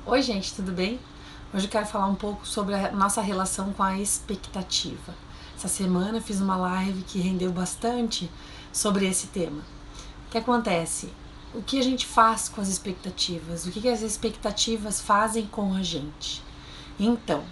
Oi gente, tudo bem? Hoje eu quero falar um pouco sobre a nossa relação com a expectativa. Essa semana eu fiz uma live que rendeu bastante sobre esse tema. O que acontece? O que a gente faz com as expectativas? O que as expectativas fazem com a gente? Então,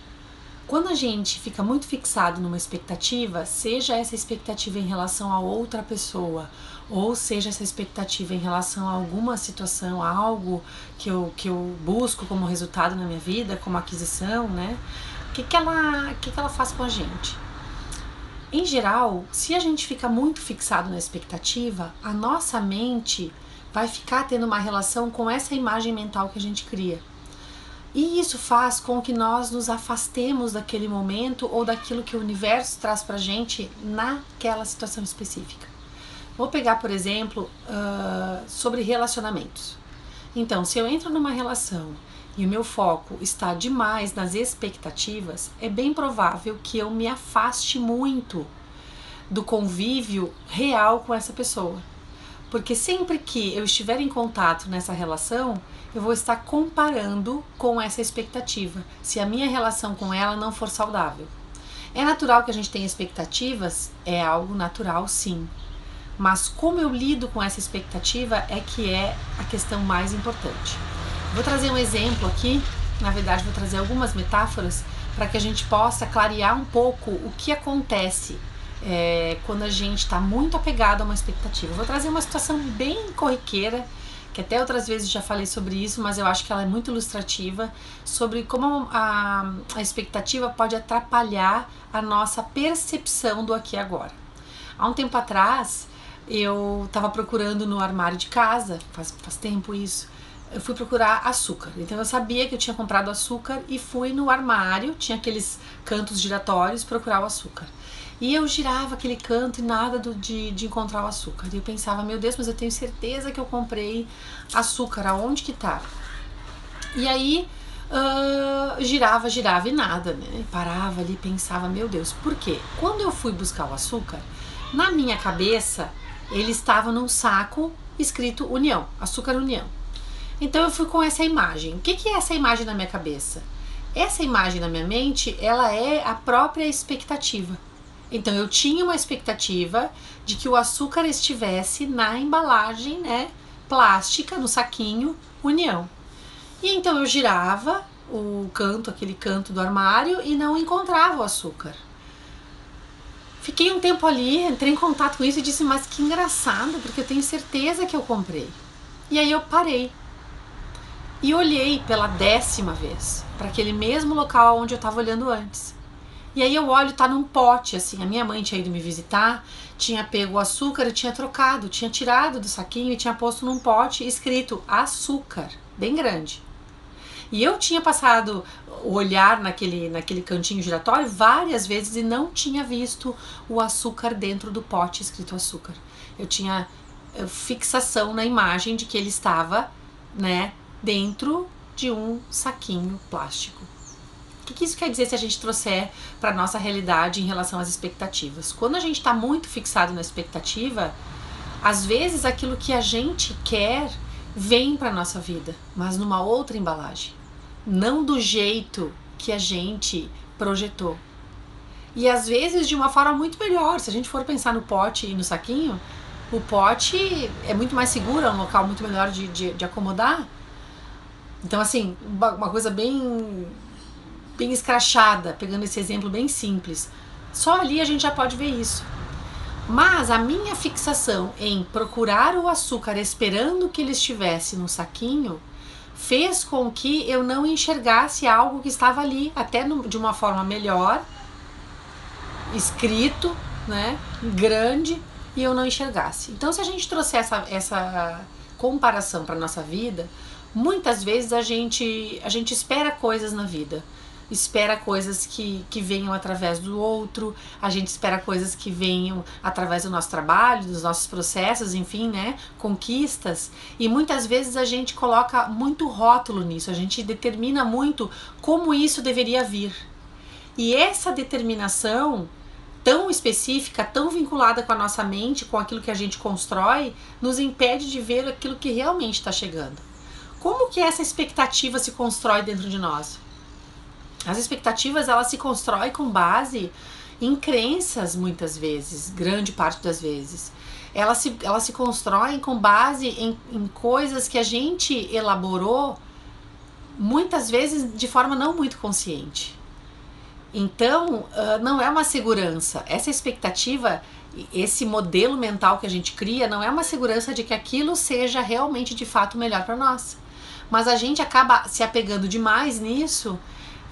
quando a gente fica muito fixado numa expectativa, seja essa expectativa em relação a outra pessoa, ou seja essa expectativa em relação a alguma situação, a algo que eu busco como resultado na minha vida, como aquisição, né? O que ela faz com a gente? Em geral, se a gente fica muito fixado na expectativa, a nossa mente vai ficar tendo uma relação com essa imagem mental que a gente cria. E isso faz com que nós nos afastemos daquele momento ou daquilo que o universo traz pra gente naquela situação específica. Vou pegar, por exemplo, sobre relacionamentos. Então, se eu entro numa relação e o meu foco está demais nas expectativas, é bem provável que eu me afaste muito do convívio real com essa pessoa. Porque sempre que eu estiver em contato nessa relação, eu vou estar comparando com essa expectativa, se a minha relação com ela não for saudável. É natural que a gente tenha expectativas? É algo natural, sim. Mas como eu lido com essa expectativa é que é a questão mais importante. Vou trazer um exemplo aqui, na verdade vou trazer algumas metáforas para que a gente possa clarear um pouco o que acontece quando a gente está muito apegado a uma expectativa. Vou trazer uma situação bem corriqueira, que até outras vezes já falei sobre isso, mas eu acho que ela é muito ilustrativa, sobre como a expectativa pode atrapalhar a nossa percepção do aqui e agora. Há um tempo atrás, eu estava procurando no armário de casa, faz tempo isso, eu fui procurar açúcar. Então eu sabia que eu tinha comprado açúcar e fui no armário, tinha aqueles cantos giratórios, procurar o açúcar. E eu girava aquele canto e nada de encontrar o açúcar. E eu pensava, meu Deus, mas eu tenho certeza que eu comprei açúcar, aonde que tá? E aí girava e nada, né? E parava ali e pensava, meu Deus, por quê? Quando eu fui buscar o açúcar, na minha cabeça ele estava num saco escrito União, Açúcar União. Então eu fui com essa imagem. O que é essa imagem na minha cabeça? Essa imagem na minha mente, ela é a própria expectativa. Então eu tinha uma expectativa de que o açúcar estivesse na embalagem, né, plástica, no saquinho União. E então eu girava o canto, aquele canto do armário e não encontrava o açúcar. Fiquei um tempo ali, entrei em contato com isso e disse, mas que engraçado, porque eu tenho certeza que eu comprei. E aí eu parei e olhei pela 10ª vez para aquele mesmo local onde eu estava olhando antes. E aí eu olho, tá num pote, assim, a minha mãe tinha ido me visitar, tinha pego o açúcar e tinha trocado, tinha tirado do saquinho e tinha posto num pote escrito açúcar, bem grande. E eu tinha passado o olhar naquele cantinho giratório várias vezes e não tinha visto o açúcar dentro do pote escrito açúcar. Eu tinha fixação na imagem de que ele estava, né, dentro de um saquinho plástico. O que isso quer dizer se a gente trouxer para a nossa realidade em relação às expectativas? Quando a gente está muito fixado na expectativa, às vezes aquilo que a gente quer vem para a nossa vida, mas numa outra embalagem, não do jeito que a gente projetou. E às vezes de uma forma muito melhor. Se a gente for pensar no pote e no saquinho, o pote é muito mais seguro, é um local muito melhor de acomodar. Então, assim, uma coisa bem escrachada, pegando esse exemplo bem simples. Só ali a gente já pode ver isso. Mas a minha fixação em procurar o açúcar esperando que ele estivesse no saquinho fez com que eu não enxergasse algo que estava ali, até de uma forma melhor, escrito, né, grande, e eu não enxergasse. Então, se a gente trouxer essa comparação para nossa vida, muitas vezes a gente espera coisas na vida. Espera coisas que venham através do outro, a gente espera coisas que venham através do nosso trabalho, dos nossos processos, enfim, né, conquistas, e muitas vezes a gente coloca muito rótulo nisso, a gente determina muito como isso deveria vir. E essa determinação tão específica, tão vinculada com a nossa mente, com aquilo que a gente constrói, nos impede de ver aquilo que realmente está chegando. Como que essa expectativa se constrói dentro de nós? As expectativas, elas se constroem com base em crenças, muitas vezes, grande parte das vezes. Elas se constroem com base em coisas que a gente elaborou, muitas vezes de forma não muito consciente. Então, não é uma segurança. Essa expectativa, esse modelo mental que a gente cria, não é uma segurança de que aquilo seja realmente, de fato, melhor para nós. Mas a gente acaba se apegando demais nisso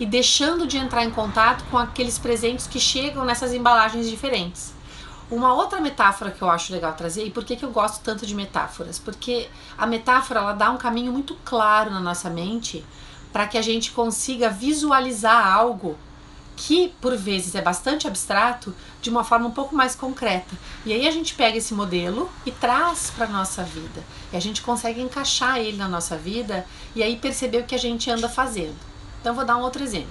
e deixando de entrar em contato com aqueles presentes que chegam nessas embalagens diferentes. Uma outra metáfora que eu acho legal trazer, e por que eu gosto tanto de metáforas? Porque a metáfora, ela dá um caminho muito claro na nossa mente para que a gente consiga visualizar algo que por vezes é bastante abstrato, de uma forma um pouco mais concreta. E aí a gente pega esse modelo e traz para a nossa vida. E a gente consegue encaixar ele na nossa vida e aí perceber o que a gente anda fazendo. Então vou dar um outro exemplo.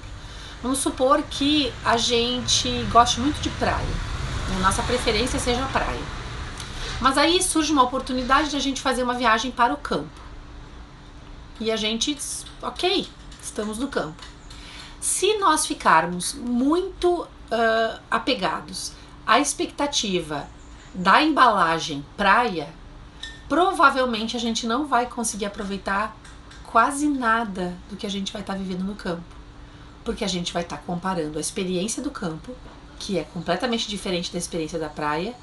Vamos supor que a gente goste muito de praia. A nossa preferência seja a praia. Mas aí surge uma oportunidade de a gente fazer uma viagem para o campo. E a gente diz, ok, estamos no campo. Se nós ficarmos muito apegados à expectativa da embalagem praia, provavelmente a gente não vai conseguir aproveitar quase nada do que a gente vai estar vivendo no campo. Porque a gente vai estar comparando a experiência do campo, que é completamente diferente da experiência da praia,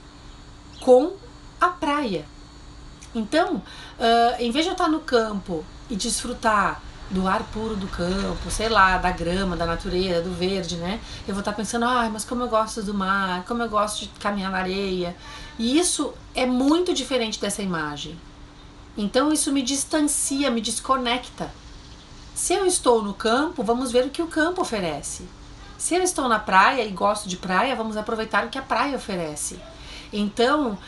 com a praia. Então, em vez de eu estar no campo e desfrutar do ar puro do campo, sei lá, da grama, da natureza, do verde, né? Eu vou estar pensando, mas como eu gosto do mar, como eu gosto de caminhar na areia. E isso é muito diferente dessa imagem. Então isso me distancia, me desconecta. Se eu estou no campo, vamos ver o que o campo oferece. Se eu estou na praia e gosto de praia, vamos aproveitar o que a praia oferece. Então,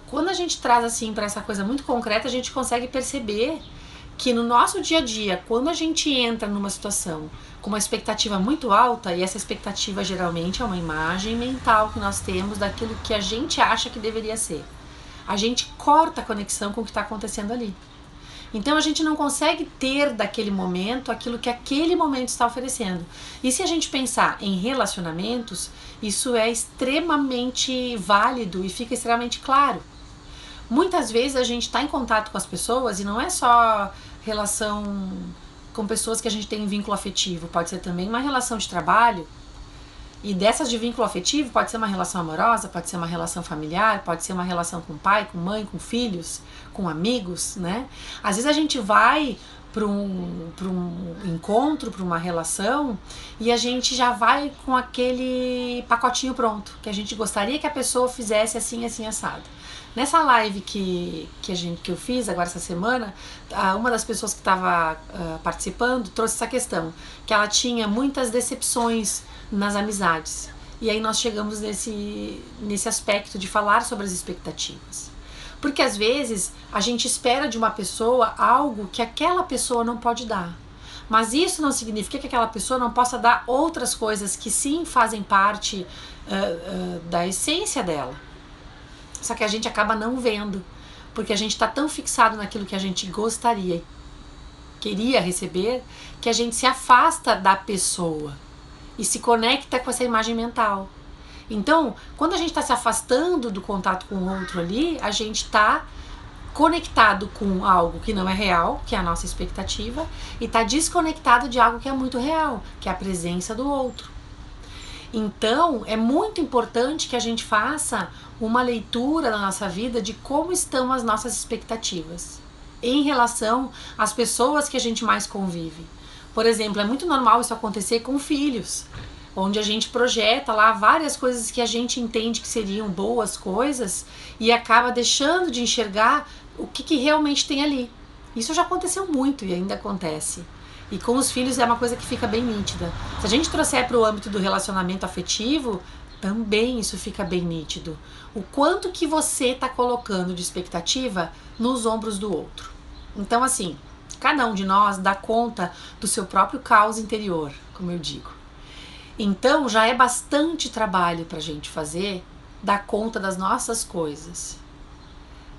quando a gente traz assim para essa coisa muito concreta, a gente consegue perceber que no nosso dia a dia, quando a gente entra numa situação com uma expectativa muito alta, e essa expectativa geralmente é uma imagem mental que nós temos daquilo que a gente acha que deveria ser, a gente corta a conexão com o que está acontecendo ali. Então a gente não consegue ter daquele momento aquilo que aquele momento está oferecendo. E se a gente pensar em relacionamentos, isso é extremamente válido e fica extremamente claro. Muitas vezes a gente está em contato com as pessoas e não é só relação com pessoas que a gente tem um vínculo afetivo, pode ser também uma relação de trabalho. E dessas de vínculo afetivo pode ser uma relação amorosa, pode ser uma relação familiar, pode ser uma relação com pai, com mãe, com filhos, com amigos, né? Às vezes a gente vai para um encontro, para uma relação, e a gente já vai com aquele pacotinho pronto, que a gente gostaria que a pessoa fizesse assim, assim, assado. Nessa live que eu fiz agora essa semana, uma das pessoas que estava participando trouxe essa questão, que ela tinha muitas decepções nas amizades. E aí nós chegamos nesse aspecto de falar sobre as expectativas. Porque às vezes a gente espera de uma pessoa algo que aquela pessoa não pode dar. Mas isso não significa que aquela pessoa não possa dar outras coisas que sim fazem parte da essência dela. Só que a gente acaba não vendo, porque a gente está tão fixado naquilo que a gente gostaria, queria receber, que a gente se afasta da pessoa e se conecta com essa imagem mental. Então, quando a gente está se afastando do contato com o outro ali, a gente está conectado com algo que não é real, que é a nossa expectativa, e está desconectado de algo que é muito real, que é a presença do outro. Então, é muito importante que a gente faça uma leitura na nossa vida de como estão as nossas expectativas em relação às pessoas que a gente mais convive. Por exemplo, é muito normal isso acontecer com filhos, onde a gente projeta lá várias coisas que a gente entende que seriam boas coisas e acaba deixando de enxergar o que realmente tem ali. Isso já aconteceu muito e ainda acontece. E com os filhos é uma coisa que fica bem nítida. Se a gente trouxer para o âmbito do relacionamento afetivo, também isso fica bem nítido. O quanto que você está colocando de expectativa nos ombros do outro. Então, assim, cada um de nós dá conta do seu próprio caos interior, como eu digo. Então, já é bastante trabalho para a gente fazer dar conta das nossas coisas.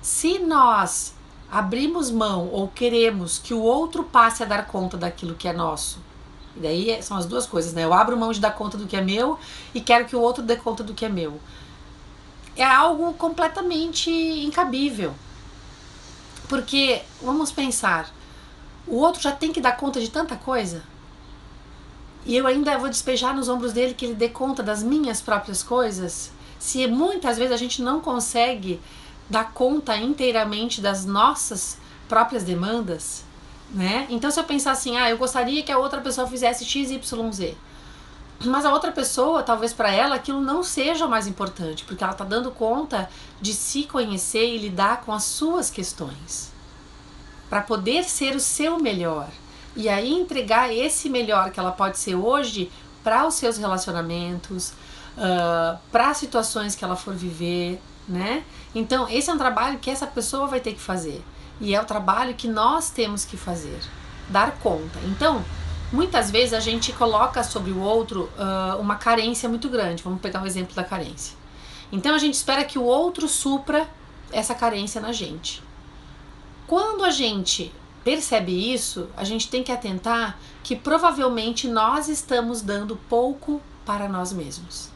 Se nós abrimos mão ou queremos que o outro passe a dar conta daquilo que é nosso, e daí são as duas coisas, né? Eu abro mão de dar conta do que é meu e quero que o outro dê conta do que é meu. É algo completamente incabível. Porque, vamos pensar, o outro já tem que dar conta de tanta coisa e eu ainda vou despejar nos ombros dele que ele dê conta das minhas próprias coisas? Se muitas vezes a gente não consegue dar conta inteiramente das nossas próprias demandas, né? Então se eu pensar assim, eu gostaria que a outra pessoa fizesse X, Y, Z, mas a outra pessoa, talvez para ela, aquilo não seja o mais importante, porque ela está dando conta de se conhecer e lidar com as suas questões, para poder ser o seu melhor. E aí entregar esse melhor que ela pode ser hoje para os seus relacionamentos, para as situações que ela for viver, né? Então esse é um trabalho que essa pessoa vai ter que fazer. E é o trabalho que nós temos que fazer, dar conta. Então, muitas vezes a gente coloca sobre o outro uma carência muito grande. Vamos pegar um exemplo da carência. Então a gente espera que o outro supra essa carência na gente. Quando a gente percebe isso, a gente tem que atentar que provavelmente nós estamos dando pouco para nós mesmos.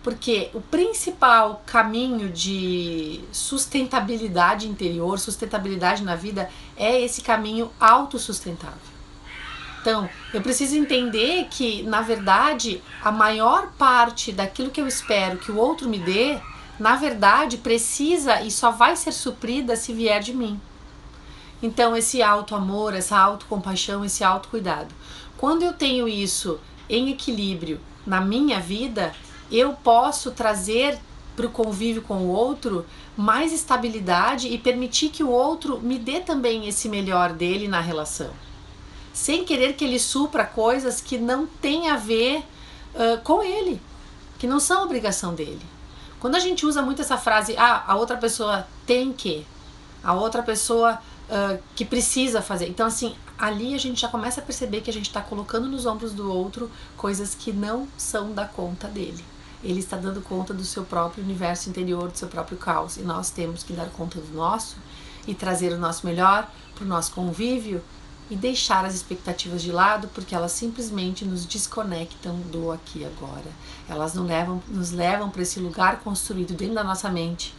Porque o principal caminho de sustentabilidade interior, sustentabilidade na vida, é esse caminho autossustentável. Então, eu preciso entender que, na verdade, a maior parte daquilo que eu espero que o outro me dê, na verdade, precisa e só vai ser suprida se vier de mim. Então, esse auto-amor, essa autocompaixão, esse autocuidado. Quando eu tenho isso em equilíbrio na minha vida, eu posso trazer para o convívio com o outro mais estabilidade e permitir que o outro me dê também esse melhor dele na relação, sem querer que ele supra coisas que não tem a ver com ele, que não são obrigação dele. Quando a gente usa muito essa frase, a outra pessoa tem que, a outra pessoa que precisa fazer, então assim, ali a gente já começa a perceber que a gente está colocando nos ombros do outro coisas que não são da conta dele. Ele está dando conta do seu próprio universo interior, do seu próprio caos, e nós temos que dar conta do nosso e trazer o nosso melhor para o nosso convívio e deixar as expectativas de lado, porque elas simplesmente nos desconectam do aqui e agora. Elas nos levam para esse lugar construído dentro da nossa mente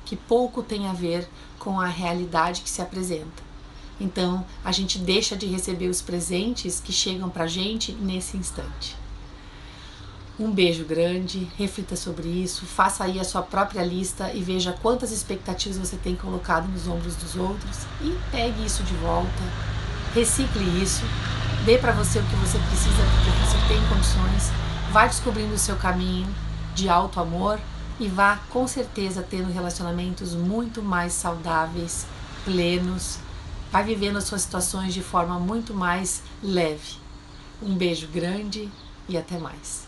que pouco tem a ver com a realidade que se apresenta. Então a gente deixa de receber os presentes que chegam pra gente nesse instante. Um beijo grande, reflita sobre isso, faça aí a sua própria lista e veja quantas expectativas você tem colocado nos ombros dos outros e pegue isso de volta, recicle isso, dê para você o que você precisa, porque você tem condições, vai descobrindo o seu caminho de auto-amor e vá com certeza tendo relacionamentos muito mais saudáveis, plenos, vai vivendo as suas situações de forma muito mais leve. Um beijo grande e até mais.